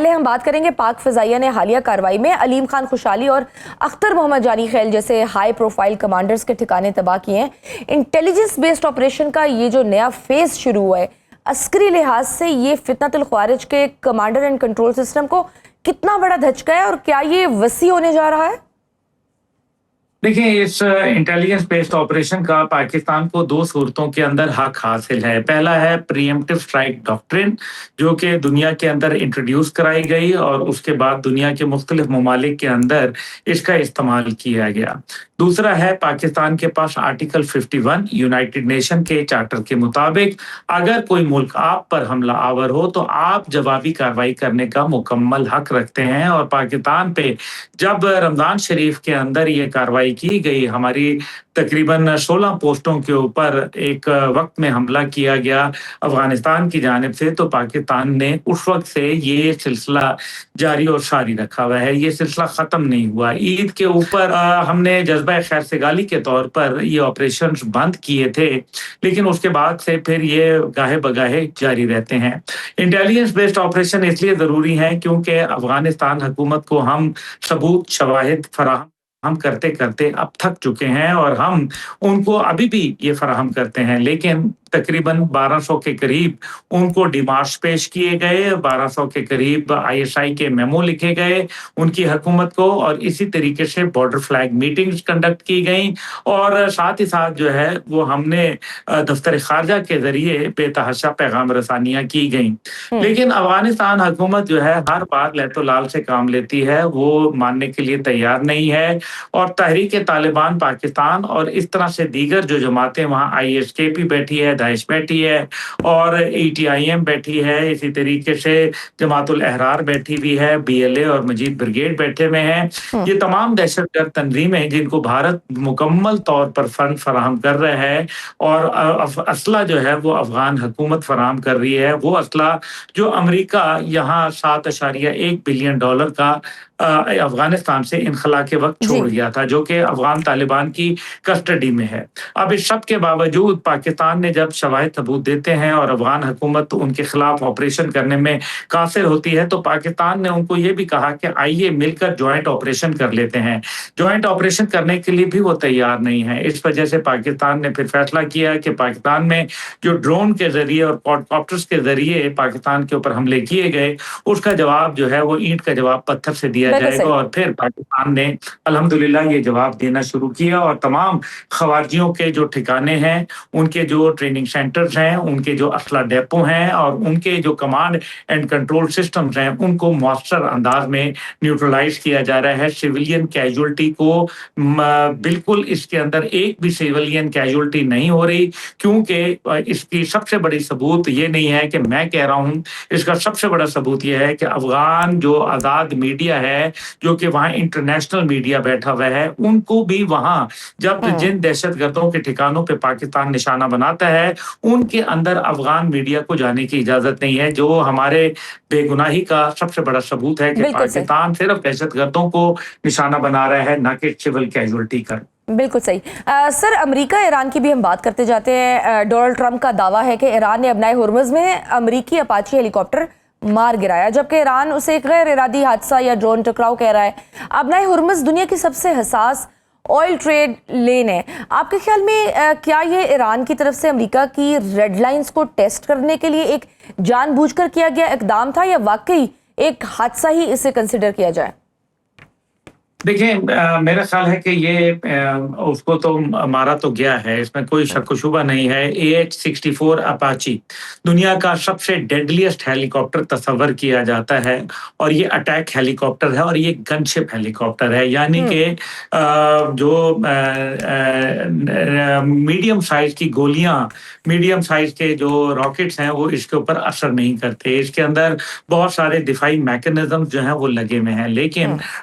پہلے ہم بات کریں گے پاک فضائیہ نے حالیہ کارروائی میں علیم خان خوشحالی اور اختر محمد جانی خیل جیسے ہائی پروفائل کمانڈرز کے ٹھکانے تباہ کیے ہیں. انٹیلیجنس بیسڈ آپریشن کا یہ جو نیا فیز شروع ہوا ہے، عسکری لحاظ سے یہ فتنۃ الخوارج کے کمانڈر اینڈ کنٹرول سسٹم کو کتنا بڑا دھچکا ہے اور کیا یہ وسیع ہونے جا رہا ہے؟ دیکھیں، اس انٹیلیجنس بیسڈ آپریشن کا پاکستان کو دو صورتوں کے اندر حق حاصل ہے. پہلا ہے پریمپٹیو اسٹرائک ڈاکٹرن، جو کہ دنیا کے اندر انٹروڈیوس کرائی گئی اور اس کے بعد دنیا کے مختلف ممالک کے اندر اس کا استعمال کیا گیا. دوسرا ہے پاکستان کے پاس آرٹیکل 51 یونائٹڈ نیشن کے چارٹر کے مطابق اگر کوئی ملک آپ پر حملہ آور ہو تو آپ جوابی کارروائی کرنے کا مکمل حق رکھتے ہیں. اور پاکستان پہ جب رمضان شریف کے اندر یہ کارروائی کی گئی، ہماری تقریباً 16 پوسٹوں کے اوپر ایک وقت میں حملہ کیا گیا افغانستان کی جانب سے، تو پاکستان نے اس وقت سے یہ سلسلہ جاری اور ساری رکھا ہوا ہے. یہ سلسلہ ختم نہیں ہوا. عید کے اوپر ہم نے جذبہ خیر سگالی کے طور پر یہ آپریشنز بند کیے تھے، لیکن اس کے بعد سے پھر یہ گاہے بگاہے جاری رہتے ہیں. انٹیلیجنس بیسڈ آپریشن اس لیے ضروری ہے کیونکہ افغانستان حکومت کو ہم ثبوت شواہد فراہم کرتے کرتے اب تھک چکے ہیں اور ہم ان کو ابھی بھی یہ فراہم کرتے ہیں، لیکن تقریباً 1200 کے قریب ان کو ڈیمارش پیش کیے گئے، 1200 کے قریب ISI کے میمو لکھے گئے ان کی حکومت کو، اور اسی طریقے سے بارڈر فلیگ میٹنگز کنڈکٹ کی گئیں، اور ساتھ ہی ساتھ جو ہے وہ ہم نے دفتر خارجہ کے ذریعے بے تحاشا پیغام رسانیاں کی گئیں. لیکن افغانستان حکومت جو ہے ہر بار لہت و لال سے کام لیتی ہے، وہ ماننے کے لیے تیار نہیں ہے. اور تحریک طالبان پاکستان اور اس طرح سے دیگر جو جماعتیں وہاں ISKP بیٹھی ہے، داعش بیٹھی ہے، اور ETIM بیٹھی ہے، اسی طریقے سے جماعت الاحرار بیٹھی بھی ہے، BLA اور مجید بریگیڈ بیٹھے ہوئے ہیں. یہ تمام دہشت گرد تنظیمیں جن کو بھارت مکمل طور پر فنڈ فراہم کر رہا ہے اور اسلحہ جو ہے وہ افغان حکومت فراہم کر رہی ہے، وہ اسلحہ جو امریکہ یہاں $7.1 بلین کا افغانستان سے انخلا کے وقت چھوڑ گیا تھا، جو کہ افغان طالبان کی کسٹڈی میں ہے. اب اس سب کے باوجود پاکستان نے جب شواہد ثبوت دیتے ہیں اور افغان حکومت ان کے خلاف آپریشن کرنے میں قاصر ہوتی ہے، تو پاکستان نے ان کو یہ بھی کہا کہ آئیے مل کر جوائنٹ آپریشن کر لیتے ہیں. جوائنٹ آپریشن کرنے کے لیے بھی وہ تیار نہیں ہے. اس وجہ سے پاکستان نے پھر فیصلہ کیا کہ پاکستان میں جو ڈرون کے ذریعے اور کوڈکاپٹرز کے ذریعے پاکستان کے اوپر حملے کیے گئے، اس کا جواب جو ہے وہ اینٹ کا جواب پتھر سے دیا جائے گا. اور پھر پاکستان نے الحمدللہ یہ جواب دینا شروع کیا اور تمام خوارجیوں کے جو ٹھکانے ہیں، ان کے جو ٹریننگ سینٹرز ہیں، ان کے جو اسلحہ ڈیپو ہیں اور ان کے جو کمانڈ اینڈ کنٹرول سسٹمز ہیں، ان کو مؤثر انداز میں نیوٹرلائز کیا جا رہا ہے. سیویلین کیجولٹی کو بالکل اس کے اندر ایک بھی سیویلین کیجولٹی نہیں ہو رہی، کیونکہ اس کی سب سے بڑی ثبوت یہ نہیں ہے کہ میں کہہ رہا ہوں، اس کا سب سے بڑا ثبوت یہ ہے کہ افغان جو آزاد میڈیا ہے، جو کہ وہاں انٹرنیشنل میڈیا بیٹھا ہوا ہے، ان کو بھی وہاں جب جن دہشت گردوں کے ٹھکانوں پہ پاکستان نشانہ بناتا ہے، ان کے اندر افغان میڈیا کو جانے کی اجازت نہیں ہے، جو ہمارے بے گناہی کا سب سے بڑا ثبوت ہے کہ پاکستان صرف دہشت گردوں کو نشانہ بنا رہا ہے، نہ کہ سول کیجولٹی کا. بالکل صحیح. سر، امریکہ ایران کی بھی ہم بات کرتے جاتے ہیں. ڈونلڈ ٹرمپ کا دعویٰ ہے کہ ایران نے ابنائے ہرمز میں امریکی اپاچی ہیلی کاپٹر مار گرایا، جبکہ ایران اسے ایک غیر ارادی حادثہ یا ڈرون ٹکراؤ کہہ رہا ہے. ابنائے ہرمز دنیا کی سب سے حساس آئل ٹریڈ لین ہے. آپ کے خیال میں کیا یہ ایران کی طرف سے امریکہ کی ریڈ لائنز کو ٹیسٹ کرنے کے لیے ایک جان بوجھ کر کیا گیا اقدام تھا، یا واقعی ایک حادثہ ہی اسے کنسیڈر کیا جائے؟ دیکھیں، میرا خیال ہے کہ یہ اس کو تو مارا تو گیا ہے، اس میں کوئی شک و شبہ نہیں ہے. AH-64 اپاچی دنیا کا سب سے ڈیڈلیسٹ ہیلی کاپٹر تصور کیا جاتا ہے، اور یہ اٹیک ہیلی کاپٹر ہے اور یہ گن شپ ہیلی کاپٹر ہے. یعنی کہ جو میڈیم سائز کی گولیاں، میڈیم سائز کے جو راکٹس ہیں، وہ اس کے اوپر اثر نہیں کرتے. اس کے اندر بہت سارے دفاعی میکانزم جو ہیں وہ لگے ہوئے ہیں. لیکن